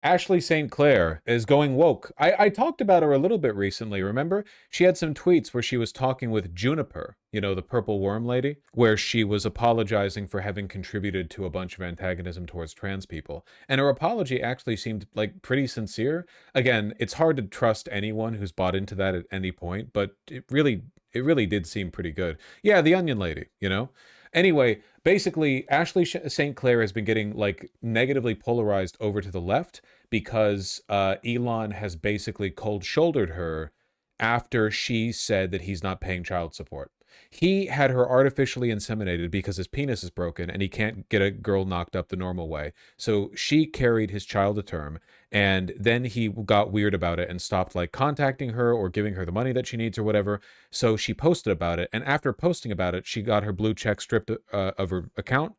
Ashley St. Clair is going woke. I talked about her a little bit recently, remember? She had some tweets where she was talking with Juniper, you know, the purple worm lady, where she was apologizing for having contributed to a bunch of antagonism towards trans people. And her apology actually seemed like pretty sincere. Again, it's hard to trust anyone who's bought into that at any point, but it really did seem pretty good. Yeah, the onion lady, you know? Anyway, basically, Ashley St. Clair has been getting like negatively polarized over to the left because Elon has basically cold shouldered her after she said that he's not paying child support. He had her artificially inseminated because his penis is broken and he can't get a girl knocked up the normal way. So she carried his child to term, and then he got weird about it and stopped like contacting her or giving her the money that she needs or whatever. So she posted about it, and after posting about it, she got her blue check stripped of her account,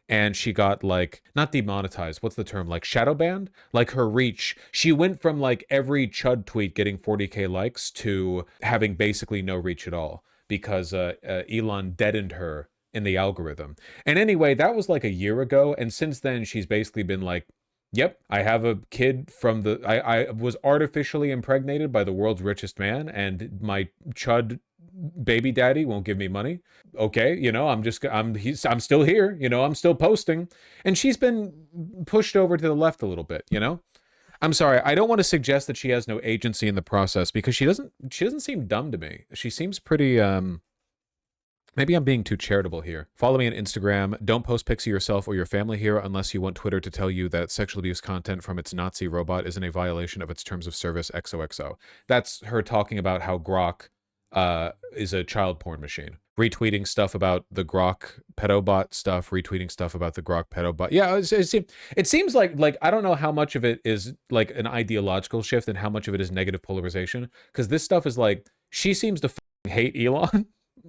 and she got like not demonetized, what's the term, like shadow banned, like her reach. She went from like every chud tweet getting 40K likes to having basically no reach at all because Elon deadened her in the algorithm. And anyway, that was like a year ago, and since then she's basically been like, yep, I have a kid from the I was artificially impregnated by the world's richest man, and my chud baby daddy won't give me money. Okay, you know, I'm still here, you know, I'm still posting. And she's been pushed over to the left a little bit, you know? I'm sorry, I don't want to suggest that she has no agency in the process because she doesn't seem dumb to me. She seems pretty maybe I'm being too charitable here. Follow me on Instagram. Don't post pics of yourself or your family here unless you want Twitter to tell you that sexual abuse content from its Nazi robot isn't a violation of its terms of service XOXO. That's her talking about how Grok is a child porn machine. Retweeting stuff about the Grok pedobot stuff, retweeting stuff about the Grok pedobot. Yeah, it seems like I don't know how much of it is like an ideological shift and how much of it is negative polarization. Because this stuff is like, she seems to hate Elon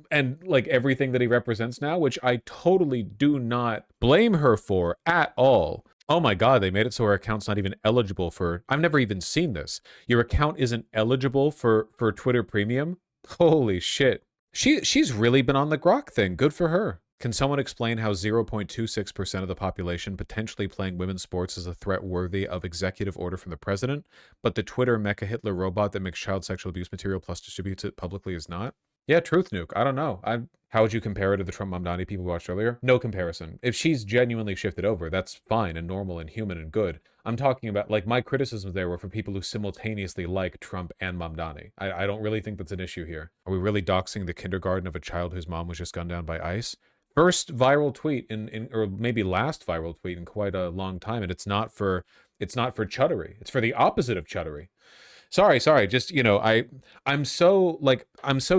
and like everything that he represents now, which I totally do not blame her for at all. Oh my God, they made it so her account's not even eligible for, I've never even seen this. Your account isn't eligible for Twitter Premium? Holy shit. She's really been on the Grok thing. Good for her. Can someone explain how 0.26% of the population potentially playing women's sports is a threat worthy of executive order from the president, but the Twitter Mecha Hitler robot that makes child sexual abuse material plus distributes it publicly is not? Yeah, Truth Nuke. I don't know. How would you compare it to the Trump Mamdani people we watched earlier? No comparison. If she's genuinely shifted over, that's fine and normal and human and good. I'm talking about, like, my criticisms there were for people who simultaneously like Trump and Mamdani. I don't really think that's an issue here. Are we really doxing the kindergarten of a child whose mom was just gunned down by ICE? First viral tweet or maybe last viral tweet in quite a long time, and it's not for chuddery. It's for the opposite of chuddery. Sorry. Just, you know, I'm so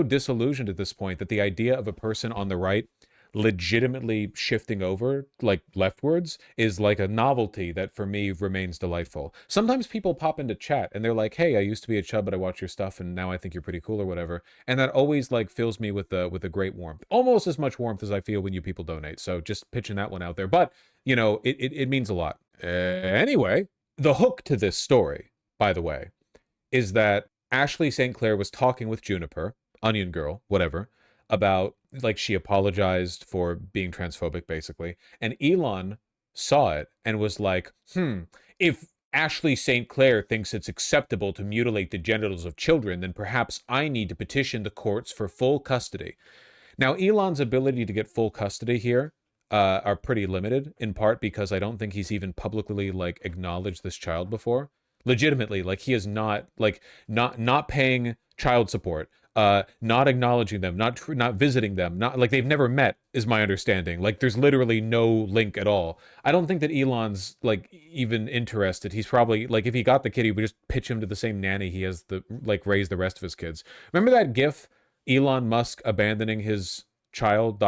disillusioned at this point that the idea of a person on the right legitimately shifting over like leftwards is like a novelty that for me remains delightful. Sometimes people pop into chat and they're like, hey, I used to be a chub, but I watch your stuff and now I think you're pretty cool or whatever. And that always like fills me with a great warmth, almost as much warmth as I feel when you people donate. So just pitching that one out there. But, you know, it means a lot. Anyway, the hook to this story, by the way, is that Ashley St. Clair was talking with Juniper, Onion Girl, whatever, about, like, she apologized for being transphobic, basically. And Elon saw it and was like, if Ashley St. Clair thinks it's acceptable to mutilate the genitals of children, then perhaps I need to petition the courts for full custody. Now, Elon's ability to get full custody here are pretty limited, in part because I don't think he's even publicly, like, acknowledged this child before. Legitimately, like, he is not paying child support, not acknowledging them, not visiting them, not like they've never met, is my understanding. Like, there's literally no link at all. I don't think that Elon's like even interested. He's probably like, if he got the kid, he would just pitch him to the same nanny he has raise the rest of his kids. Remember that GIF, Elon Musk abandoning his child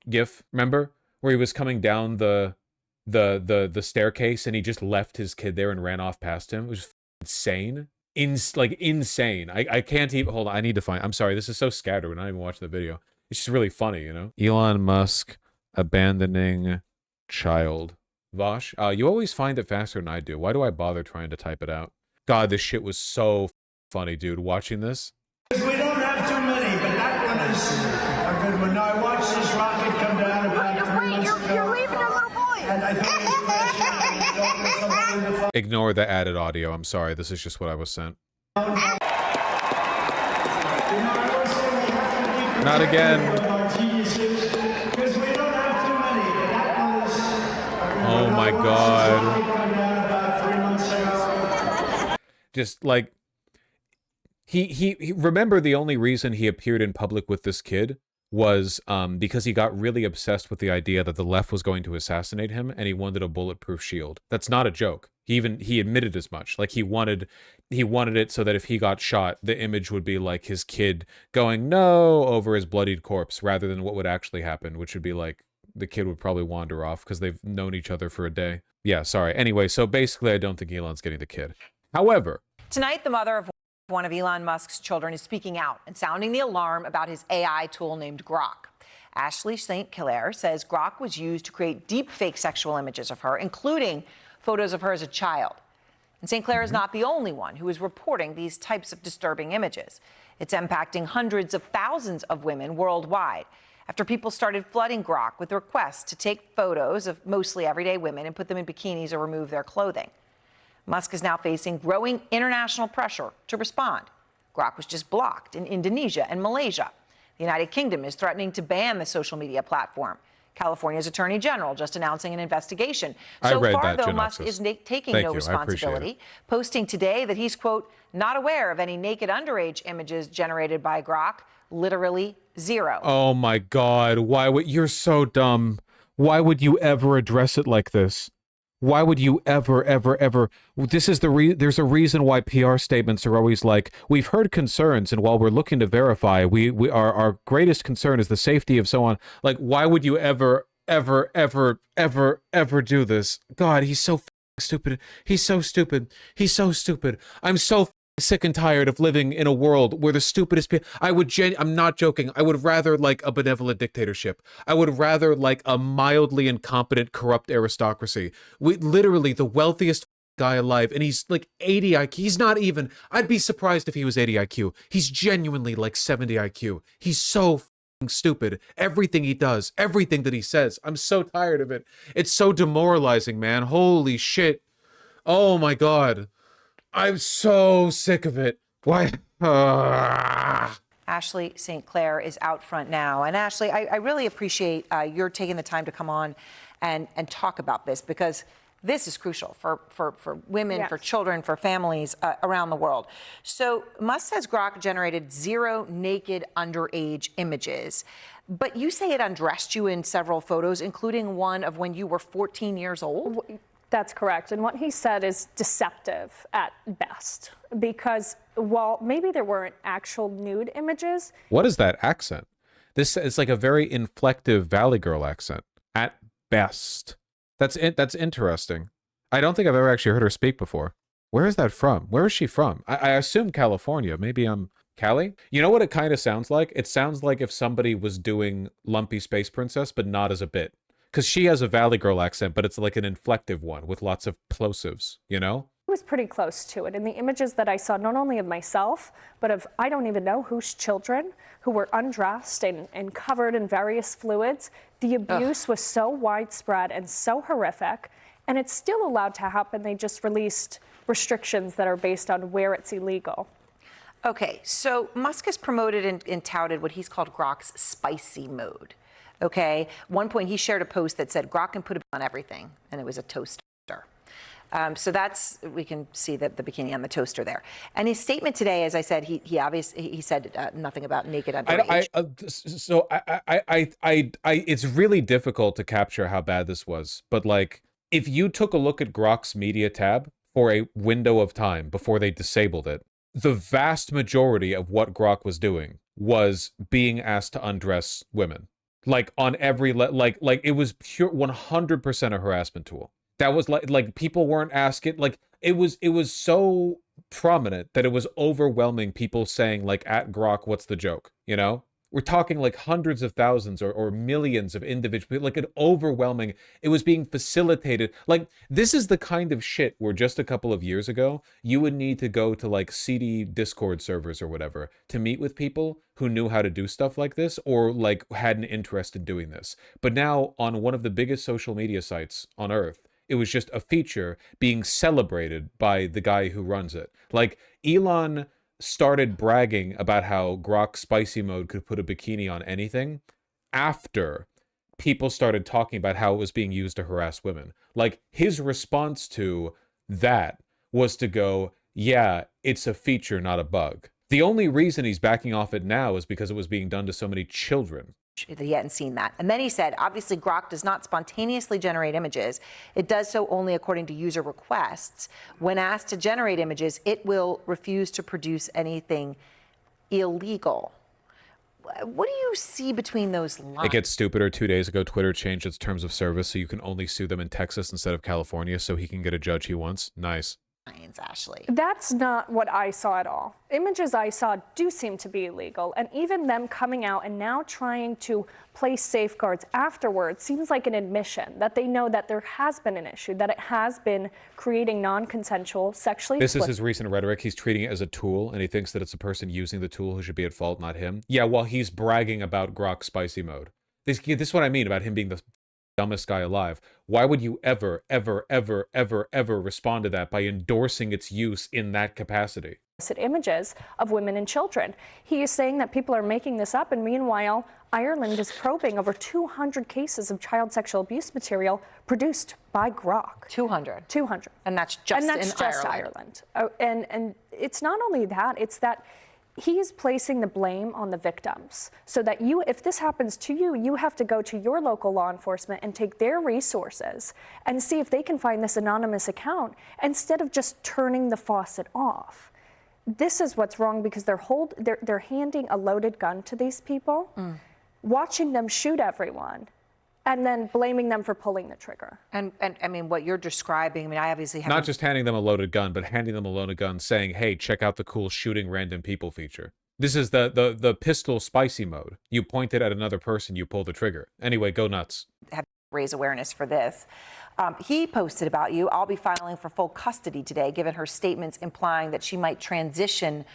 GIF? Remember where he was coming down the staircase and he just left his kid there and ran off past him? It was insane. Insane. I can't even, hold on, I need to find, I'm sorry, this is so scattered, we're not even watching the video. It's just really funny, you know? Elon Musk abandoning child. Vosh, you always find it faster than I do. Why do I bother trying to type it out? God, this shit was so funny, dude, watching this. We don't have too many, but that one is a good one. No, I watched this rocket come down about 3 months ago. You're leaving a little boy. And I thought it was my shot. Ignore the added audio. I'm sorry. This is just what I was sent. Not again. Because we don't have too many, but that one is. Oh my God. About 3 months ago. Just like he remember the only reason he appeared in public with this kid was because he got really obsessed with the idea that the left was going to assassinate him and he wanted a bulletproof shield. That's not a joke. He admitted as much. Like he wanted it so that if he got shot, the image would be like his kid going no over his bloodied corpse rather than what would actually happen, which would be like the kid would probably wander off because they've known each other for a day. Yeah, sorry. Anyway, so basically I don't think Elon's getting the kid. However, tonight the mother of one of Elon Musk's children is speaking out and sounding the alarm about his AI tool named Grok. Ashley St. Clair says Grok was used to create deep-fake sexual images of her, including photos of her as a child. And St. Clair is not the only one who is reporting these types of disturbing images. It's impacting hundreds of thousands of women worldwide after people started flooding Grok with requests to take photos of mostly everyday women and put them in bikinis or remove their clothing. Musk is now facing growing international pressure to respond. Grok was just blocked in Indonesia and Malaysia. The United Kingdom is threatening to ban the social media platform. California's Attorney General just announcing an investigation. So far, though, Musk is taking no responsibility, posting today that he's, quote, not aware of any naked underage images generated by Grok, literally zero. oh my God, you're so dumb. Why would you ever address it like this? Why would you ever? There's a reason why PR statements are always like, we've heard concerns, and while we're looking to verify, our greatest concern is the safety of so on. Like, why would you ever do this? God, he's so stupid. He's so stupid. He's so stupid. I'm so sick and tired of living in a world where the stupidest people. I'm not joking. I would rather like a benevolent dictatorship. I would rather like a mildly incompetent, corrupt aristocracy. Literally the wealthiest guy alive, and he's like 80 IQ. He's not even. I'd be surprised if he was 80 IQ. He's genuinely like 70 IQ. He's so stupid. Everything he does, everything that he says. I'm so tired of it. It's so demoralizing, man. Holy shit. Oh my God. I'm so sick of it. Why? Ashley St. Clair is out front now. And Ashley, I really appreciate your taking the time to come on and talk about this, because this is crucial for women, yes, for children, for families around the world. So Musk says Grok generated zero naked underage images. But you say it undressed you in several photos, including one of when you were 14 years old? That's correct. And what he said is deceptive at best, because while maybe there weren't actual nude images. What is that accent? This is like a very inflective Valley Girl accent at best. That's interesting. I don't think I've ever actually heard her speak before. Where is that from? Where is she from? I assume California. Maybe I'm Cali? You know what it kind of sounds like? It sounds like if somebody was doing Lumpy Space Princess, but not as a bit. Because she has a Valley Girl accent, but it's like an inflective one with lots of plosives, you know? It was pretty close to it. In the images that I saw, not only of myself, but of I don't even know whose children, who were undressed and covered in various fluids. The abuse was so widespread and so horrific, and it's still allowed to happen. They just released restrictions that are based on where it's illegal. Okay, so Musk has promoted and touted what he's called Grok's spicy mode. Okay, one point he shared a post that said Grok can put on everything, and it was a toaster. So that's, we can see the bikini on the toaster there. And his statement today, as I said, he said nothing about naked underage. It's really difficult to capture how bad this was. But like, if you took a look at Grok's media tab for a window of time before they disabled it, the vast majority of what Grok was doing was being asked to undress women. Like on every, like it was pure 100% a harassment tool. That was like people weren't asking, like it was so prominent that it was overwhelming people saying like at Grok, what's the joke, you know? We're talking like hundreds of thousands or millions of individuals, like an overwhelming, it was being facilitated. Like, this is the kind of shit where just a couple of years ago, you would need to go to like CD Discord servers or whatever to meet with people who knew how to do stuff like this or like had an interest in doing this. But now on one of the biggest social media sites on earth, it was just a feature being celebrated by the guy who runs it. Like, Elon started bragging about how Grok spicy mode could put a bikini on anything after people started talking about how it was being used to harass women. Like, his response to that was to go, yeah, it's a feature, not a bug. The only reason he's backing off it now is because it was being done to so many children. That he hadn't seen that. And then he said, obviously, Grok does not spontaneously generate images. It does so only according to user requests. When asked to generate images, it will refuse to produce anything illegal. What do you see between those lines? It gets stupider. 2 days ago, Twitter changed its terms of service so you can only sue them in Texas instead of California so he can get a judge he wants. Nice. Ashley. That's not what I saw at all. Images I saw do seem to be illegal, and even them coming out and now trying to place safeguards afterwards seems like an admission that they know that there has been an issue, that it has been creating non-consensual sexually. This is his recent rhetoric. He's treating it as a tool, and he thinks that it's the person using the tool who should be at fault, not him. Yeah, while he's bragging about Grok spicy mode. This is what I mean about him being the dumbest guy alive. Why would you ever respond to that by endorsing its use in that capacity? Images of women and children. He is saying that people are making this up, and meanwhile, Ireland is probing over 200 cases of child sexual abuse material produced by Grok. 200. 200. And that's just Ireland. Oh, and it's not only that, it's that he is placing the blame on the victims so that you, if this happens to you, you have to go to your local law enforcement and take their resources and see if they can find this anonymous account instead of just turning the faucet off. This is what's wrong because they're handing a loaded gun to these people, watching them shoot everyone, and then blaming them for pulling the trigger. And I mean, what you're describing, I mean, I obviously have not just handing them a loaded gun, but handing them a loaded gun saying, hey, check out the cool shooting random people feature. This is the pistol spicy mode. You point it at another person, you pull the trigger. Anyway, go nuts. Have to raise awareness for this. He posted about you, I'll be filing for full custody today, given her statements implying that she might transition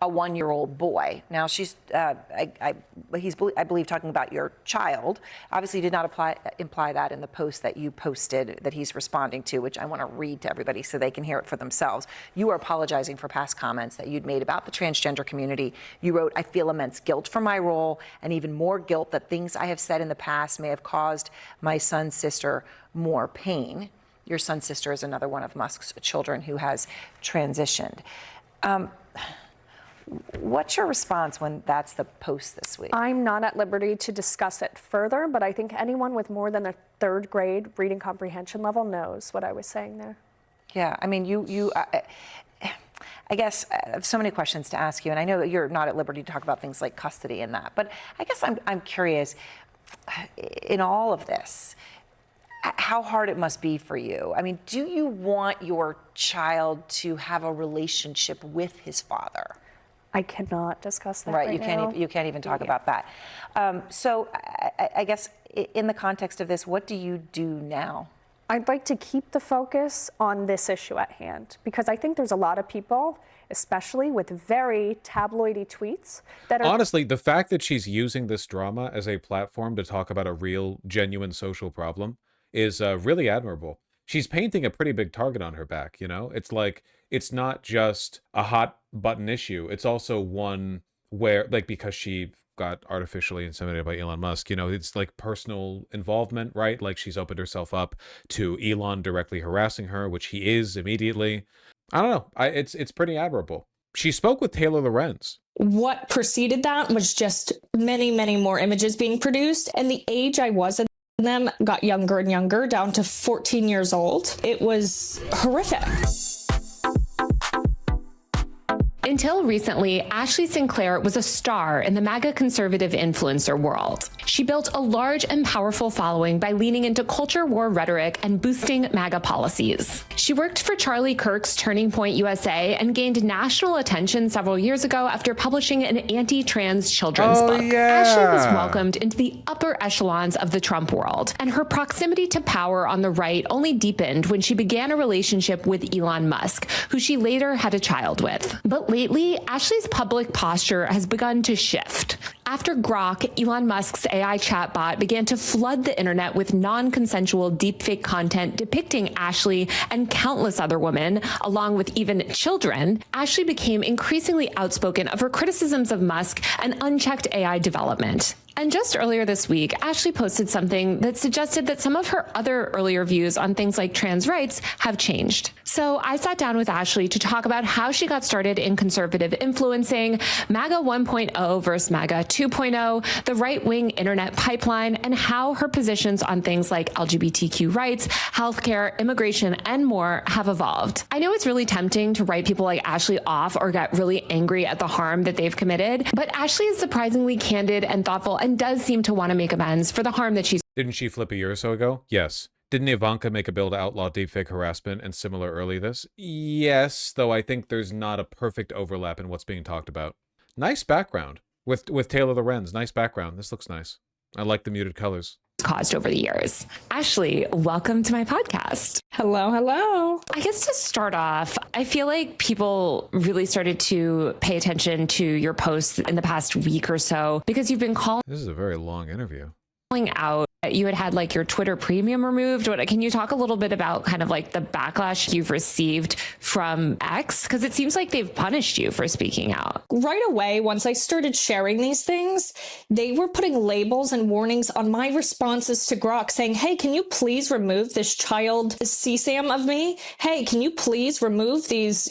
a 1-year-old boy. Now, she's, I believe, talking about your child. Obviously, you did not imply that in the post that you posted that he's responding to, which I want to read to everybody so they can hear it for themselves. You are apologizing for past comments that you'd made about the transgender community. You wrote, I feel immense guilt for my role and even more guilt that things I have said in the past may have caused my son's sister more pain. Your son's sister is another one of Musk's children who has transitioned. What's your response when that's the post this week? I'm not at liberty to discuss it further, but I think anyone with more than a 3rd grade reading comprehension level knows what I was saying there. Yeah, I mean, I guess I have so many questions to ask you, and I know that you're not at liberty to talk about things like custody and that, but I guess I'm curious, in all of this, how hard it must be for you. I mean, do you want your child to have a relationship with his father? I cannot discuss that right now. You can't even talk about that. So I guess in the context of this, what do you do now? I'd like to keep the focus on this issue at hand because I think there's a lot of people, especially with very tabloidy tweets that are... Honestly, the fact that she's using this drama as a platform to talk about a real, genuine social problem is really admirable. She's painting a pretty big target on her back, you know? It's like, it's not just a hot button issue. It's also one where, like, because she got artificially inseminated by Elon Musk, you know, it's like personal involvement, right? Like, she's opened herself up to Elon directly harassing her, which he is immediately. I don't know. It's pretty admirable. She spoke with Taylor Lorenz. What preceded that was just many, many more images being produced. And the age I was in them got younger and younger, down to 14 years old. It was horrific. Until recently, Ashley Sinclair was a star in the MAGA conservative influencer world. She built a large and powerful following by leaning into culture war rhetoric and boosting MAGA policies. She worked for Charlie Kirk's Turning Point USA and gained national attention several years ago after publishing an anti-trans children's book. Ashley was welcomed into the upper echelons of the Trump world, and her proximity to power on the right only deepened when she began a relationship with Elon Musk, who she later had a child with. But lately, Ashley's public posture has begun to shift. After Grok, Elon Musk's AI chatbot began to flood the internet with non-consensual deepfake content depicting Ashley and countless other women, along with even children, Ashley became increasingly outspoken of her criticisms of Musk and unchecked AI development. And just earlier this week, Ashley posted something that suggested that some of her other earlier views on things like trans rights have changed. So I sat down with Ashley to talk about how she got started in conservative influencing, MAGA 1.0 versus MAGA 2.0, the right-wing internet pipeline, and how her positions on things like LGBTQ rights, healthcare, immigration, and more have evolved. I know it's really tempting to write people like Ashley off or get really angry at the harm that they've committed, but Ashley is surprisingly candid and thoughtful and does seem to want to make amends for the harm that she's. Didn't she flip a year or so ago? Yes. Didn't Ivanka make a bill to outlaw deepfake harassment and similar early this? Yes, though I think there's not a perfect overlap in what's being talked about. Nice background. With Taylor Lorenz. Nice background. This looks nice. I like the muted colors. Caused over the years. Ashley, welcome to my podcast. Hello, hello. I guess to start off, I feel like people really started to pay attention to your posts in the past week or so because you've been calling This is a very long interview. out. You had like your Twitter premium removed. Can you talk a little bit about kind of like the backlash you've received from X? Because it seems like they've punished you for speaking out. Right away, once I started sharing these things, they were putting labels and warnings on my responses to Grok saying, hey, can you please remove this child CSAM of me? Hey, can you please remove these,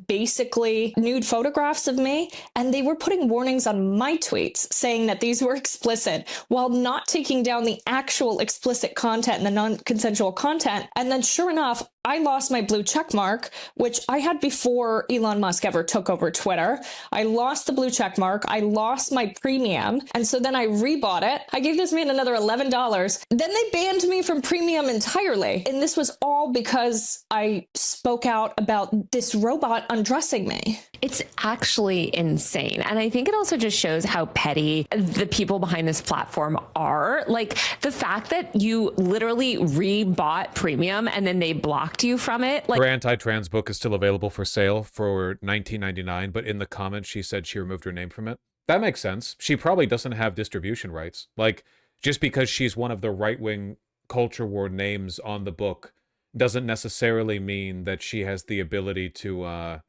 basically nude photographs of me? And they were putting warnings on my tweets saying that these were explicit while not taking down the actual explicit content and the non-consensual content. And then sure enough, I lost my blue check mark, which I had before Elon Musk ever took over Twitter. I lost the blue check mark. I lost my premium. And so then I rebought it. I gave this man another $11. Then they banned me from premium entirely. And this was all because I spoke out about this robot undressing me. It's actually insane. And I think it also just shows how petty the people behind this platform are. Like the fact that you literally rebought premium and then they blocked you from it. Her anti-trans book is still available for sale for $19.99, but in the comments she said she removed her name from it. That makes sense. She probably doesn't have distribution rights. Like, just because she's one of the right-wing culture war names on the book doesn't necessarily mean that she has the ability to,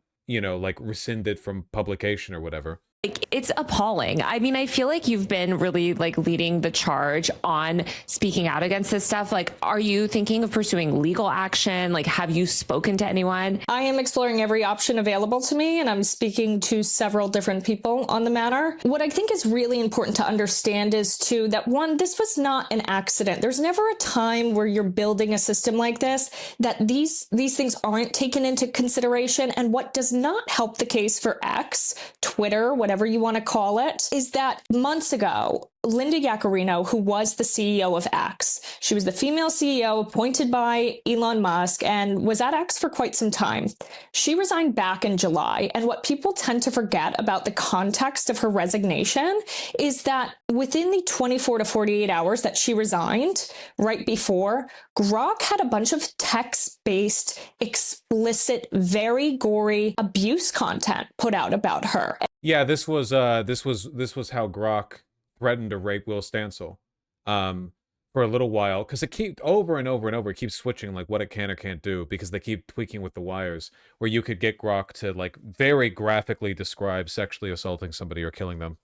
rescind it from publication or whatever. Like, it's appalling. I mean, I feel like you've been really leading the charge on speaking out against this stuff. Like, are you thinking of pursuing legal action? Like, have you spoken to anyone? I am exploring every option available to me, and I'm speaking to several different people on the matter. What I think is really important to understand is that one, this was not an accident. There's never a time where you're building a system like this that these things aren't taken into consideration. And what does not help the case for X, Twitter, whatever you want to call it, is that months ago, Linda Yaccarino, who was the CEO of X, she was the female CEO appointed by Elon Musk and was at X for quite some time. She resigned back in July. And what people tend to forget about the context of her resignation is that within the 24 to 48 hours that she resigned, right before, Grok had a bunch of text-based, explicit, very gory abuse content put out about her. Yeah, this was how Grok threatened to rape Will Stancil for a little while, because it keeps over and over and over, it keeps switching like what it can or can't do, because they keep tweaking with the wires, where you could get Grok to very graphically describe sexually assaulting somebody or killing them.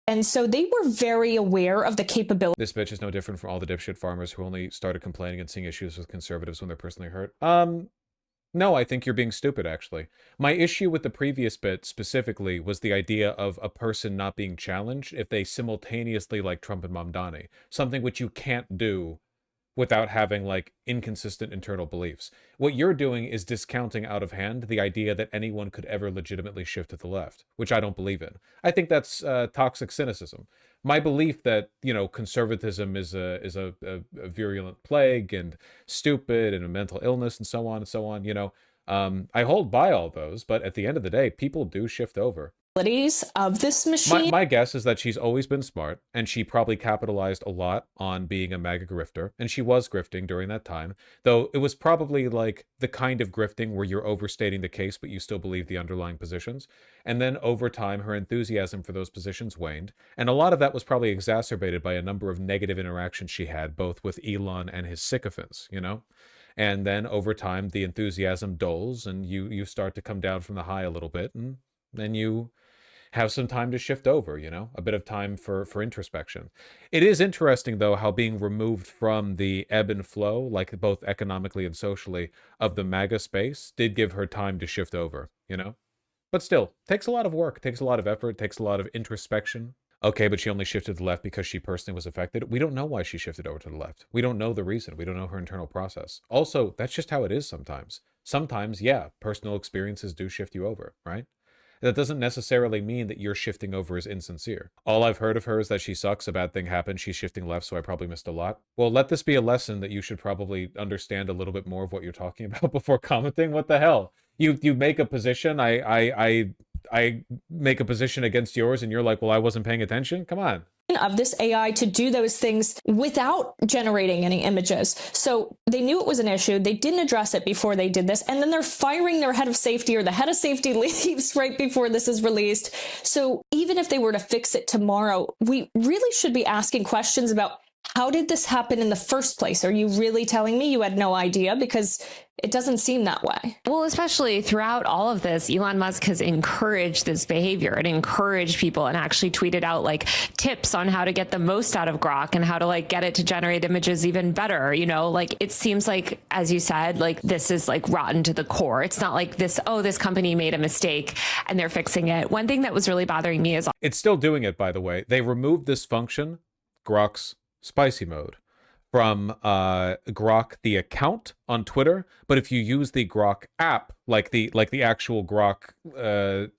And so they were very aware of the capability. This bitch is no different from all the dipshit farmers who only started complaining and seeing issues with conservatives when they're personally hurt. No, I think you're being stupid, actually. My issue with the previous bit specifically was the idea of a person not being challenged if they simultaneously like Trump and Mamdani, something which you can't do without having like inconsistent internal beliefs. What you're doing is discounting out of hand the idea that anyone could ever legitimately shift to the left, which I don't believe in. I think that's toxic cynicism. My belief that, you know, conservatism is a virulent plague and stupid and a mental illness and so on, you know, I hold by all those, but at the end of the day, people do shift over. Of this machine. My guess is that she's always been smart, and she probably capitalized a lot on being a MAGA grifter, and she was grifting during that time, though it was probably like the kind of grifting where you're overstating the case, but you still believe the underlying positions. And then over time, her enthusiasm for those positions waned, and a lot of that was probably exacerbated by a number of negative interactions she had, both with Elon and his sycophants, you know? And then over time, the enthusiasm dulls, and you start to come down from the high a little bit, and then you have some time to shift over, you know, a bit of time for introspection. It is interesting, though, how being removed from the ebb and flow, like both economically and socially, of the MAGA space did give her time to shift over, you know? But still, takes a lot of work, takes a lot of effort, takes a lot of introspection. Okay, but she only shifted to the left because she personally was affected. We don't know why she shifted over to the left. We don't know the reason. We don't know her internal process. Also, that's just how it is sometimes. Sometimes, yeah, personal experiences do shift you over, right? That doesn't necessarily mean that your shifting over is insincere. All I've heard of her is that she sucks, a bad thing happened, she's shifting left, so I probably missed a lot. Well, let this be a lesson that you should probably understand a little bit more of what you're talking about before commenting. What the hell? You make a position, I make a position against yours, and you're like, well, I wasn't paying attention? Come on. Of this AI to do those things without generating any images. So they knew it was an issue. They didn't address it before they did this. And then they're firing their head of safety, or the head of safety leaves right before this is released. So even if they were to fix it tomorrow, we really should be asking questions about, how did this happen in the first place? Are you really telling me you had no idea? Because it doesn't seem that way. Well, especially throughout all of this, Elon Musk has encouraged this behavior and encouraged people, and actually tweeted out like tips on how to get the most out of Grok and how to like get it to generate images even better. You know, like it seems like, as you said, like this is like rotten to the core. It's not like this, oh, this company made a mistake and they're fixing it. One thing that was really bothering me is it's still doing it, by the way. They removed this function, Grok's spicy mode, from Grok the account on Twitter, but if you use the Grok app, like the actual Grok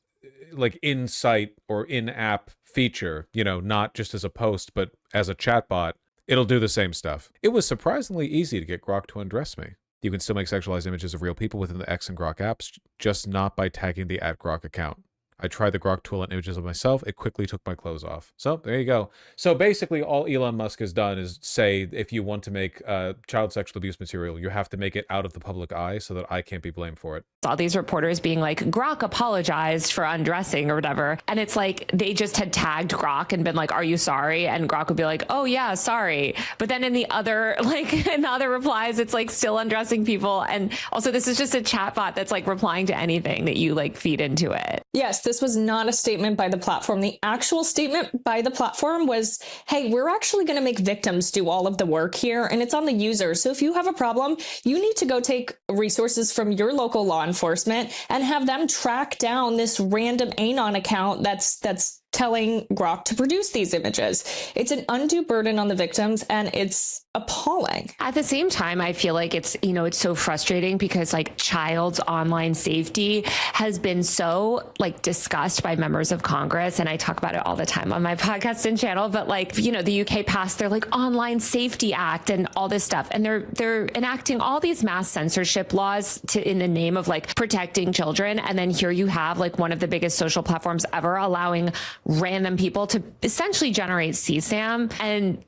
like in-site or in-app feature, you know, not just as a post but as a chatbot, it'll do the same stuff. It was surprisingly easy to get Grok to undress me. You can still make sexualized images of real people within the X and Grok apps, just not by tagging the @Grok account. I tried the Grok tool on images of myself. It quickly took my clothes off. So there you go. So basically all Elon Musk has done is say, if you want to make child sexual abuse material, you have to make it out of the public eye so that I can't be blamed for it. all these reporters being like, Grok apologized for undressing or whatever. And it's like, they just had tagged Grok and been like, are you sorry? And Grok would be like, oh yeah, sorry. But then in the other, like in the other replies, it's like still undressing people. And also this is just a chatbot that's like replying to anything that you like feed into it. Yes, this was not a statement by the platform. The actual statement by the platform was, hey, we're actually going to make victims do all of the work here, and it's on the user. So if you have a problem, you need to go take resources from your local law enforcement and have them track down this random Anon account that's telling Grok to produce these images. It's an undue burden on the victims, and it's appalling. At the same time, I feel like it's, you know, it's so frustrating because like child's online safety has been so like discussed by members of Congress. And I talk about it all the time on my podcast and channel, but like, you know, the UK passed their like Online Safety Act and all this stuff. And they're enacting all these mass censorship laws in the name of like protecting children. And then here you have like one of the biggest social platforms ever allowing random people to essentially generate CSAM, and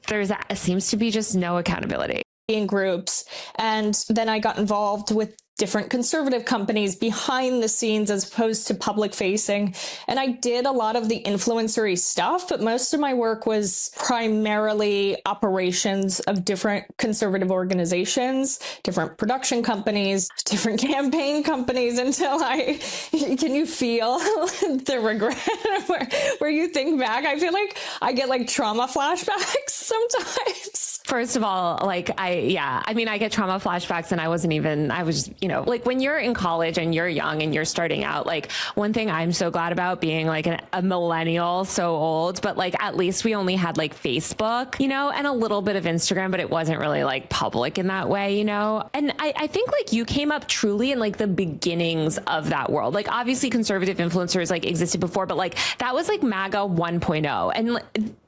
seems to be just no accountability. In groups, and then I got involved with different conservative companies behind the scenes as opposed to public facing. And I did a lot of the influencery stuff, but most of my work was primarily operations of different conservative organizations, different production companies, different campaign companies, until can you feel the regret where you think back? I feel like I get like trauma flashbacks sometimes. First of all, like I get trauma flashbacks, and I was you know, like when you're in college and you're young and you're starting out, like one thing I'm so glad about being like a millennial, so old, but like at least we only had like Facebook, you know, and a little bit of Instagram, but it wasn't really like public in that way, you know? And I think like you came up truly in like the beginnings of that world. Like obviously conservative influencers like existed before, but like that was like MAGA 1.0. And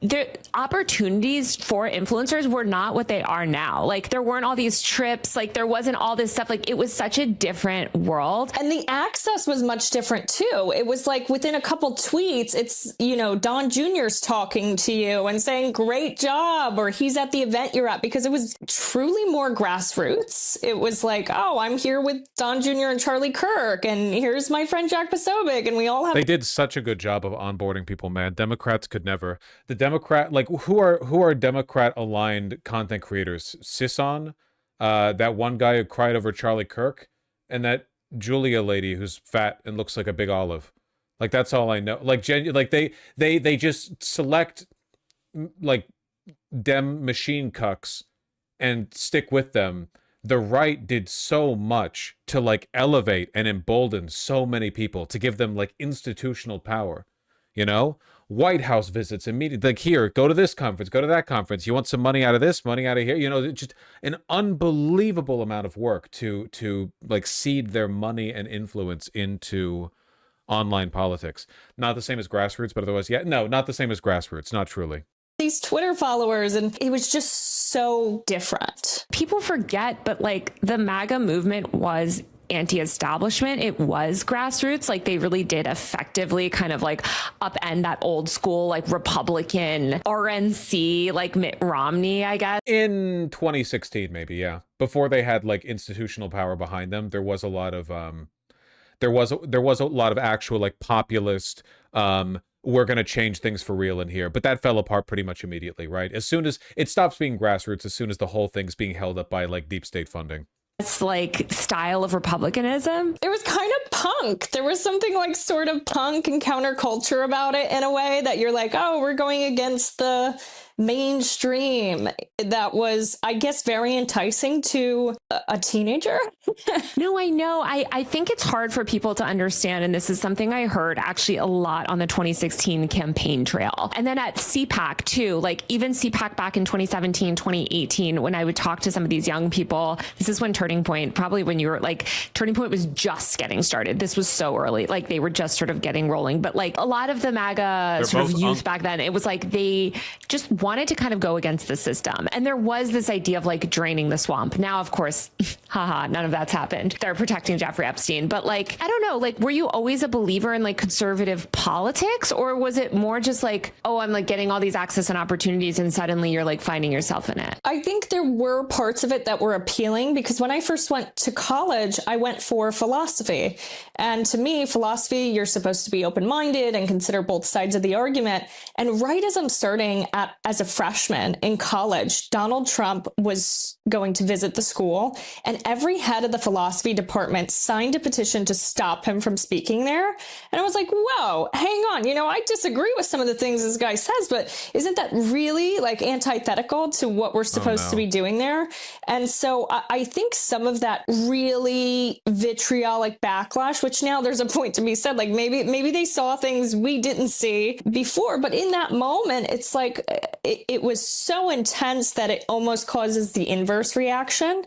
the opportunities for influencers were not what they are now. Like there weren't all these trips, like there wasn't all this stuff. Like it was such a different world. And the access was much different too. It was like within a couple tweets, it's, you know, Don Jr.'s talking to you and saying, great job, or he's at the event you're at, because it was truly more grassroots. It was like, oh, I'm here with Don Jr. and Charlie Kirk, and here's my friend Jack Posobiec, and we all have. They did such a good job of onboarding people, man. Democrats could never. The Democrat, like who are Democrat aligned content creators? Sison, that one guy who cried over Charlie Kirk, and that Julia lady who's fat and looks like a big olive. Like that's all I know. Like they just select like Dem machine cucks and stick with them. The right did so much to like elevate and embolden so many people, to give them like institutional power, you know? White House visits immediately, like, here, go to this conference, go to that conference. You want some money out of this, money out of here, you know? Just an unbelievable amount of work to like seed their money and influence into online politics. Not the same as grassroots, but otherwise, yeah, no, not the same as grassroots, not truly. These Twitter followers, and it was just so different. People forget, but like the MAGA movement was anti-establishment. It was grassroots. Like they really did effectively kind of like upend that old school, like Republican RNC, like Mitt Romney, I guess. In 2016, maybe, yeah. Before they had like institutional power behind them, there was a lot of there was a lot of actual like populist we're going to change things for real in here. But that fell apart pretty much immediately, right? As soon as it stops being grassroots, as soon as the whole thing's being held up by like deep state funding. It's like style of republicanism. It was kind of punk. There was something like sort of punk and counterculture about it in a way that you're like, oh, we're going against the mainstream. That was, I guess, very enticing to a teenager. No, I know. I think it's hard for people to understand. And this is something I heard actually a lot on the 2016 campaign trail. And then at CPAC too, like even CPAC back in 2017, 2018, when I would talk to some of these young people, this is when Turning Point, probably when you were like, Turning Point was just getting started. This was so early. Like they were just sort of getting rolling. But like a lot of the MAGA sort of youth back then, it was like they just wanted to kind of go against the system. And there was this idea of like draining the swamp. Now, of course, haha, none of that's happened. They're protecting Jeffrey Epstein. But like, I don't know, like, were you always a believer in like conservative politics? Or was it more just like, oh, I'm like getting all these access and opportunities and suddenly you're like finding yourself in it? I think there were parts of it that were appealing because when I first went to college, I went for philosophy. And to me, philosophy, you're supposed to be open-minded and consider both sides of the argument. And right as I'm starting as a freshman in college, Donald Trump was going to visit the school, and every head of the philosophy department signed a petition to stop him from speaking there. And I was like, whoa, hang on. You know, I disagree with some of the things this guy says, but isn't that really like antithetical to what we're supposed to be doing there? And so I think some of that really vitriolic backlash, which now there's a point to be said, like maybe they saw things we didn't see before, but in that moment, it's like it was so intense that it almost causes the inverse reaction.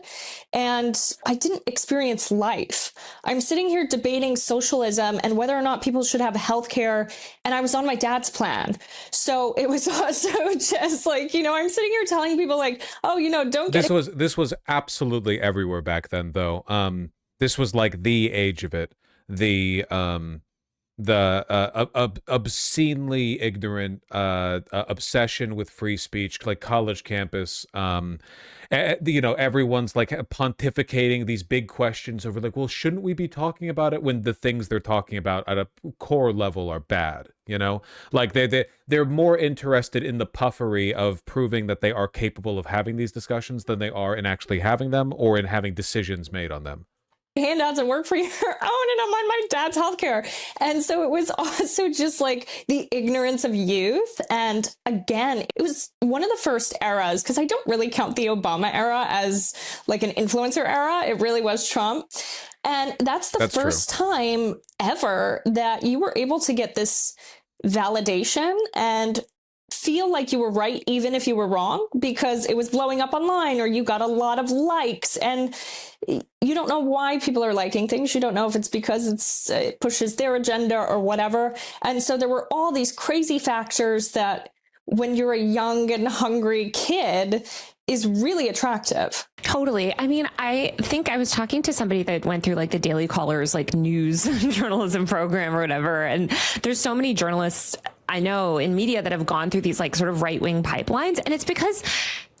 And I didn't experience life. I'm sitting here debating socialism and whether or not people should have health care. And I was on my dad's plan. So it was also just like, you know, I'm sitting here telling people like, oh, you know, don't get This was absolutely everywhere back then, though. This was like the age of it. The obscenely ignorant obsession with free speech, like college campus. You know, everyone's like pontificating these big questions over like, well, shouldn't we be talking about it when the things they're talking about at a core level are bad? You know, like they're more interested in the puffery of proving that they are capable of having these discussions than they are in actually having them or in having decisions made on them. handouts and work for your own, and I'm on my dad's healthcare. And so it was also just like the ignorance of youth. And again, it was one of the first eras, because I don't really count the Obama era as like an influencer era. It really was Trump. And that's the first time ever that you were able to get this validation and feel like you were right, even if you were wrong, because it was blowing up online or you got a lot of likes. And you don't know why people are liking things. You don't know if it's because it pushes their agenda or whatever. And so there were all these crazy factors that when you're a young and hungry kid is really attractive. Totally. I mean, I think I was talking to somebody that went through like the Daily Caller's like news journalism program or whatever. And there's so many journalists I know in media that have gone through these like sort of right-wing pipelines. And it's because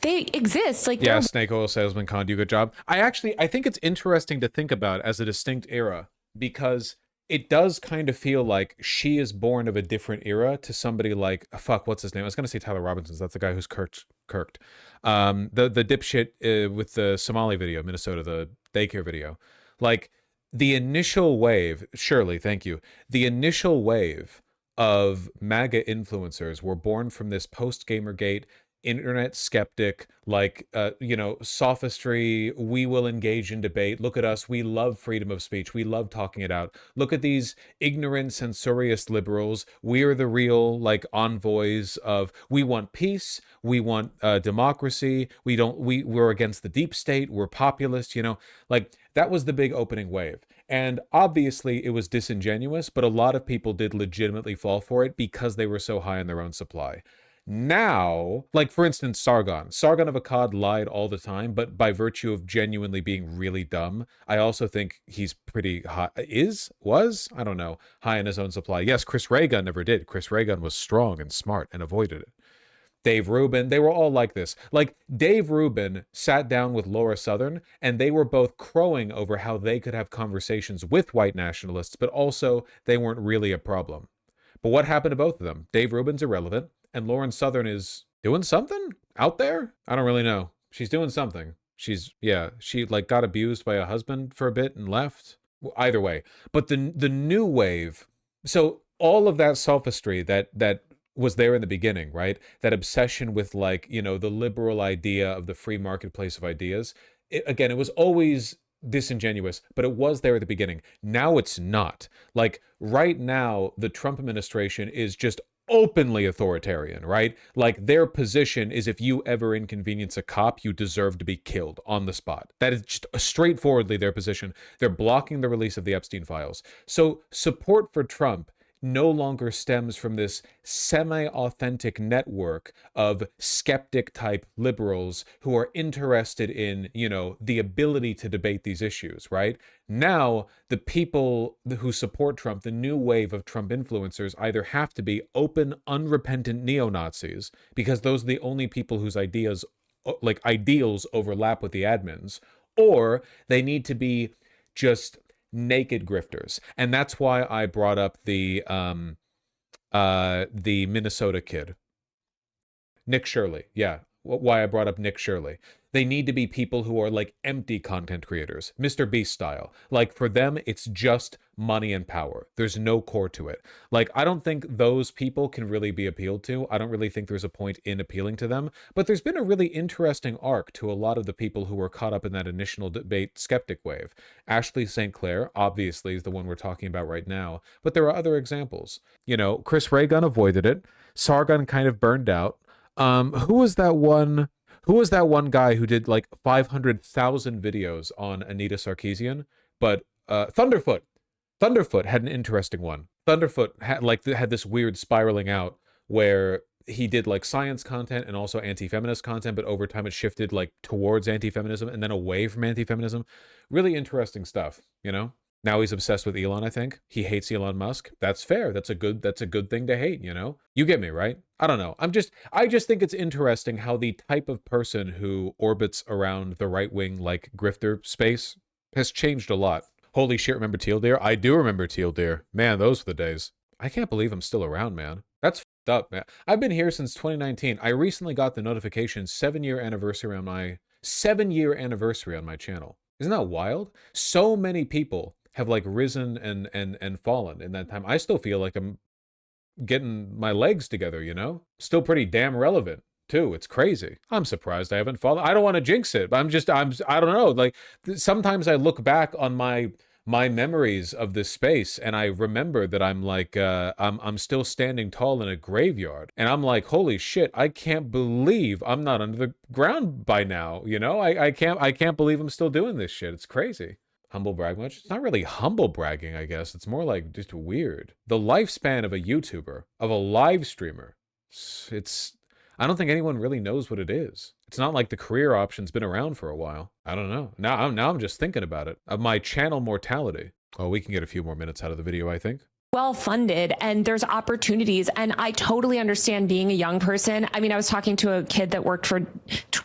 they exist. Like, yeah, snake oil salesman con, do a good job. I think it's interesting to think about as a distinct era, because it does kind of feel like she is born of a different era to somebody like, what's his name? I was going to say Tyler Robinson's. That's the guy who's kirked. The dipshit with the Somali video, Minnesota, the daycare video. Like, the initial wave, Shirley, thank you. The initial wave of MAGA influencers were born from this post-Gamergate internet skeptic, like, sophistry. We will engage in debate. Look at us. We love freedom of speech. We love talking it out. Look at these ignorant, censorious liberals. We're the real, like, envoys of, we want peace. We want democracy. We're against the deep state. We're populist, like, that was the big opening wave. And obviously it was disingenuous, but a lot of people did legitimately fall for it because they were so high on their own supply. Now, like, for instance, Sargon of Akkad lied all the time, but by virtue of genuinely being really dumb, I also think he's pretty high, I don't know, high in his own supply. Yes, Chris Ray Gun never did. Chris Ray Gun was strong and smart and avoided it. Dave Rubin, they were all like this. Like, Dave Rubin sat down with Laura Southern, and they were both crowing over how they could have conversations with white nationalists, but also they weren't really a problem. But what happened to both of them? Dave Rubin's irrelevant, and Lauren Southern is doing something out there? I don't really know. She's doing something. She like got abused by a husband for a bit and left. Either way. But the new wave, so all of that sophistry that was there in the beginning, right? That obsession with, like, the liberal idea of the free marketplace of ideas. It was always disingenuous, but it was there at the beginning. Now it's not. Like, right now, the Trump administration is just openly authoritarian, right? Like, their position is if you ever inconvenience a cop, you deserve to be killed on the spot. That is just straightforwardly their position. They're blocking the release of the Epstein files. So support for Trump no longer stems from this semi-authentic network of skeptic-type liberals who are interested in, the ability to debate these issues, right? Now, the people who support Trump, the new wave of Trump influencers, either have to be open, unrepentant neo-Nazis, because those are the only people whose ideals overlap with the admins, or they need to be just naked grifters. And that's why I brought up the Minnesota kid, Nick Shirley. Yeah, why I brought up Nick Shirley. They need to be people who are like empty content creators, Mr. Beast style. Like, for them, it's just money and power. There's no core to it. Like, I don't think those people can really be appealed to. I don't really think there's a point in appealing to them. But there's been a really interesting arc to a lot of the people who were caught up in that initial debate skeptic wave. Ashley St. Clair, obviously, is the one we're talking about right now. But there are other examples. Chris Ray Gun avoided it. Sargon kind of burned out. Who was that one guy who did like 500,000 videos on Anita Sarkeesian? But Thunderfoot had an interesting one. Thunderfoot had this weird spiraling out where he did like science content and also anti-feminist content, but over time it shifted like towards anti-feminism and then away from anti-feminism. Really interesting stuff, Now he's obsessed with Elon, I think. He hates Elon Musk. That's fair. That's a good thing to hate, You get me, right? I don't know. I just think it's interesting how the type of person who orbits around the right-wing, like, grifter space has changed a lot. Holy shit, remember Teal Deer? I do remember Teal Deer. Man, those were the days. I can't believe I'm still around, man. That's f***ed up, man. I've been here since 2019. I recently got the notification 7-year anniversary on my channel. Isn't that wild? So many people have like risen and fallen in that time. I still feel like I'm getting my legs together, you know? Still pretty damn relevant too. It's crazy. I'm surprised I haven't fallen. I don't want to jinx it, but I don't know. Like sometimes I look back on my memories of this space and I remember that I'm like I'm still standing tall in a graveyard and I'm like, holy shit, I can't believe I'm not under the ground by now, you know? I can't believe I'm still doing this shit. It's crazy. Humble brag much? It's not really humble bragging, I guess. It's more like just weird. The lifespan of a YouTuber, of a live streamer, it's I don't think anyone really knows what it is. It's not like the career option's been around for a while. I don't know. Now I'm just thinking about it. Of my channel mortality. Oh, we can get a few more minutes out of the video, I think. Well funded, and there's opportunities, and I totally understand being a young person. I mean, I was talking to a kid that worked for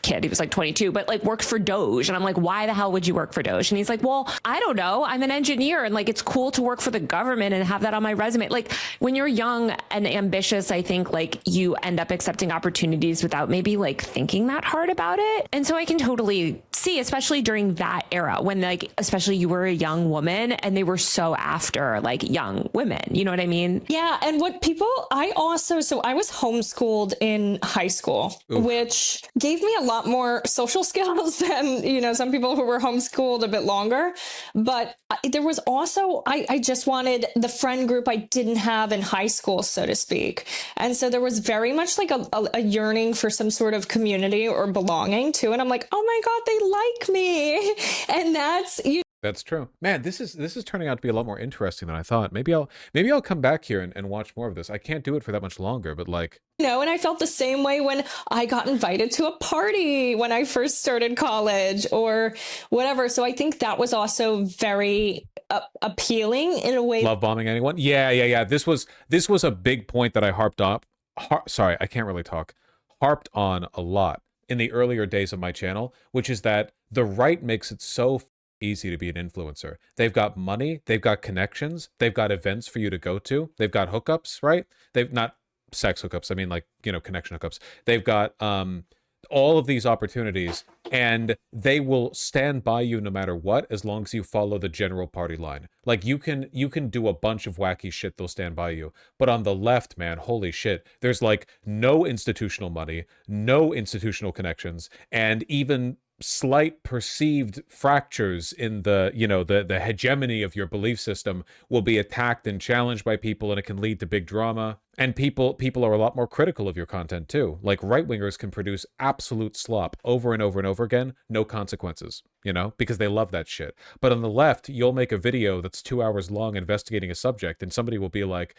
he was like 22, but like worked for Doge, and I'm like, why the hell would you work for Doge? And he's like, well, I don't know, I'm an engineer, and like it's cool to work for the government and have that on my resume. Like when you're young and ambitious, I think like you end up accepting opportunities without maybe like thinking that hard about it. And so I can totally see, especially during that era when like especially you were a young woman and they were so after like young women. You know what I mean? Yeah. And what people, I was homeschooled in high school, Oof. which gave me a lot more social skills than, you know, some people who were homeschooled a bit longer. But there was also, I just wanted the friend group I didn't have in high school, so to speak. And so there was very much like a yearning for some sort of community or belonging too. And I'm like, oh my God, they like me. And that's true. Man, this is turning out to be a lot more interesting than I thought. Maybe I'll come back here and watch more of this. I can't do it for that much longer, but like, no, and I felt the same way when I got invited to a party when I first started college or whatever. So I think that was also very appealing in a way. Love bombing anyone? Yeah. This was a big point that I harped on a lot in the earlier days of my channel, which is that the right makes it so easy to be an influencer. They've got money, they've got connections, they've got events for you to go to, they've got hookups, right? They've not sex hookups, I mean like, you know, connection hookups. They've got all of these opportunities and they will stand by you no matter what, as long as you follow the general party line. Like you can do a bunch of wacky shit, they'll stand by you. But on the left, man, holy shit, there's like no institutional money, no institutional connections, and even slight perceived fractures in the, you know, the hegemony of your belief system will be attacked and challenged by people, and it can lead to big drama. And people are a lot more critical of your content too. Like right-wingers can produce absolute slop over and over and over again, no consequences, you know, because they love that shit. But on the left, you'll make a video that's 2 hours long investigating a subject, and somebody will be like,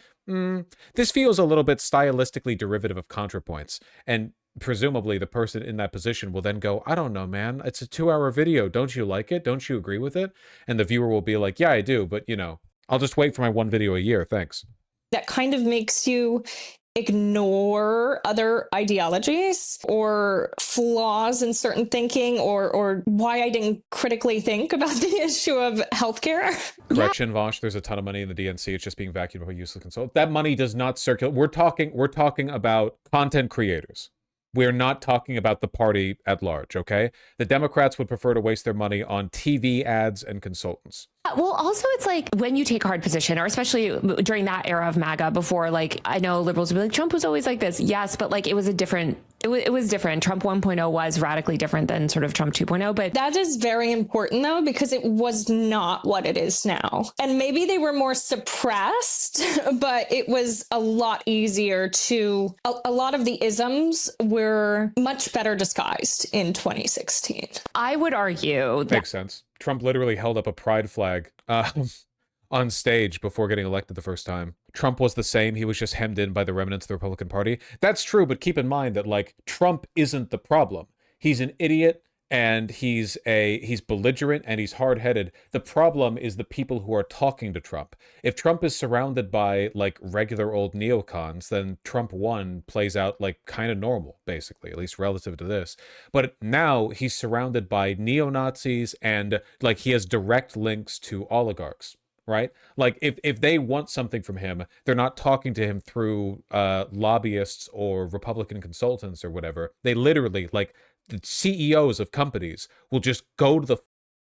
this feels a little bit stylistically derivative of ContraPoints. And presumably the person in that position will then go, I don't know, man, it's a 2-hour video. Don't you like it? Don't you agree with it? And the viewer will be like, yeah, I do. But, you know, I'll just wait for my one video a year. Thanks. That kind of makes you ignore other ideologies or flaws in certain thinking or why I didn't critically think about the issue of healthcare. Correction, Vosh, there's a ton of money in the DNC. It's just being vacuumed by useless consultants. That money does not circulate. We're talking about content creators. We're not talking about the party at large, okay? The Democrats would prefer to waste their money on TV ads and consultants. Well, also, it's like when you take a hard position, or especially during that era of MAGA before, like, I know liberals would be like, Trump was always like this. Yes, but like it was different. Trump 1.0 was radically different than sort of Trump 2.0. But that is very important, though, because it was not what it is now. And maybe they were more suppressed, but it was a lot easier to, a lot of the isms were much better disguised in 2016. I would argue that makes sense. Trump literally held up a pride flag on stage before getting elected the first time. Trump was the same. He was just hemmed in by the remnants of the Republican Party. That's true, but keep in mind that, like, Trump isn't the problem. He's an idiot, and he's belligerent, and he's hard-headed. The problem is the people who are talking to Trump. If Trump is surrounded by, like, regular old neocons, then Trump 1 plays out, like, kind of normal, basically, at least relative to this. But now he's surrounded by neo-Nazis, and, like, he has direct links to oligarchs, right? Like, if they want something from him, they're not talking to him through lobbyists or Republican consultants or whatever. They literally, like, the CEOs of companies will just go to the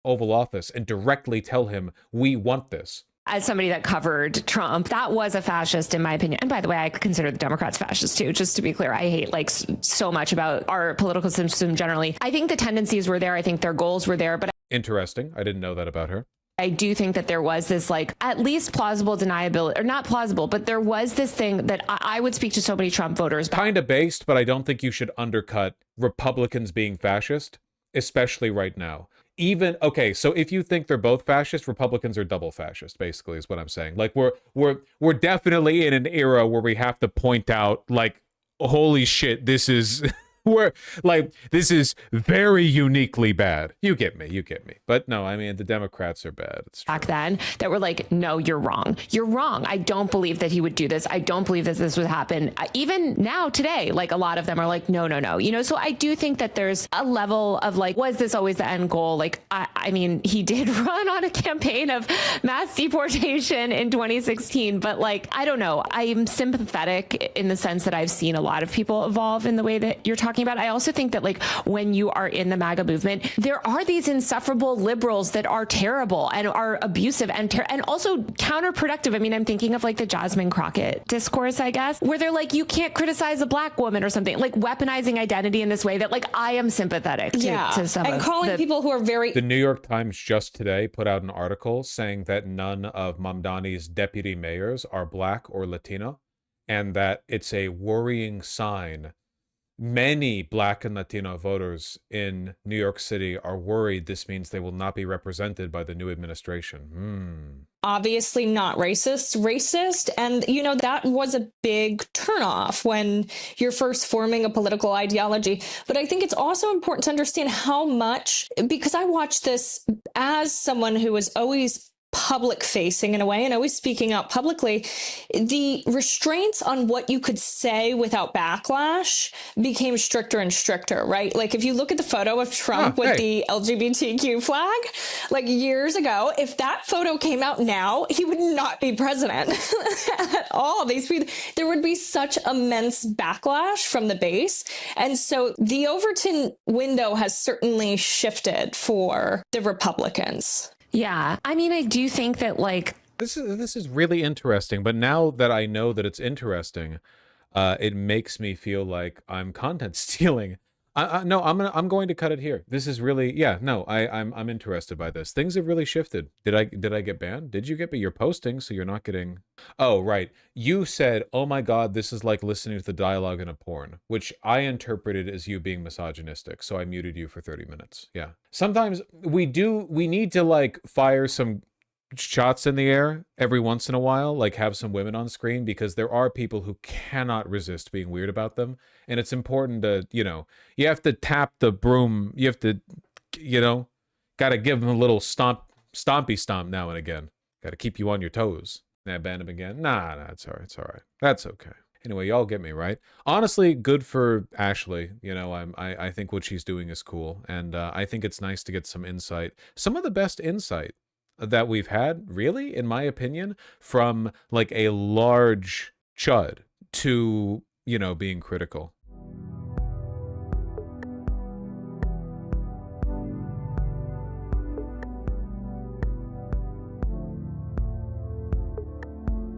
Oval Office and directly tell him, we want this. As somebody that covered Trump, that was a fascist in my opinion. And by the way, I consider the Democrats fascist too, just to be clear. I hate like so much about our political system generally. I think the tendencies were there. I think their goals were there, but Interesting. I didn't know that about her. I do think that there was this like at least plausible deniability, or not plausible, but there was this thing that I would speak to so many Trump voters. Kind of based, but I don't think you should undercut Republicans being fascist, especially right now. Even okay, so if you think they're both fascist, Republicans are double fascist, basically, is what I'm saying. Like we're definitely in an era where we have to point out, like, holy shit, this is this is very uniquely bad. You get me. But no, I mean, the Democrats are bad. It's true. Back then that were like, no, you're wrong. You're wrong. I don't believe that he would do this. I don't believe that this would happen. Even now, today, like a lot of them are like, no. You know, so I do think that there's a level of like, was this always the end goal? Like, I mean, he did run on a campaign of mass deportation in 2016, but like, I don't know. I'm sympathetic in the sense that I've seen a lot of people evolve in the way that you're talking about. I also think that like when you are in the MAGA movement, there are these insufferable liberals that are terrible and are abusive and also counterproductive. I mean, I'm thinking of like the Jasmine Crockett discourse, I guess, where they're like, you can't criticize a black woman or something, like weaponizing identity in this way that like I am sympathetic to some and calling people who are very... The New York Times just today put out an article saying that none of Mamdani's deputy mayors are black or Latino, and that it's a worrying sign. Many black and Latino voters in New York City are worried this means they will not be represented by the new administration. Obviously not racist. And, you know, that was a big turnoff when you're first forming a political ideology. But I think it's also important to understand how much, because I watch this as someone who was always public facing in a way and always speaking out publicly, the restraints on what you could say without backlash became stricter and stricter, right? Like if you look at the photo of Trump with the LGBTQ flag, like years ago, if that photo came out now, he would not be president at all. There would be such immense backlash from the base. And so the Overton window has certainly shifted for the Republicans. Yeah, I mean, I do think that like this is really interesting. But now that I know that it's interesting, it makes me feel like I'm content stealing. No, I'm going to cut it here. This is really I'm interested by this. Things have really shifted. Did I get banned? Did you get? But you're posting, so you're not getting. Oh right, you said, "Oh my God, this is like listening to the dialogue in a porn," which I interpreted as you being misogynistic. So I muted you for 30 minutes. Yeah. Sometimes we need to like fire some shots in the air every once in a while, like have some women on screen, because there are people who cannot resist being weird about them. And it's important to, you have to tap the broom. You have to, got to give them a little stompy stomp now and again. Got to keep you on your toes. Nah, ban him again. Nah, it's all right. It's all right. That's okay. Anyway, y'all get me, right? Honestly, good for Ashley. I think what she's doing is cool. And I think it's nice to get some insight. Some of the best insight that we've had, really, in my opinion, from like a large chud to, being critical.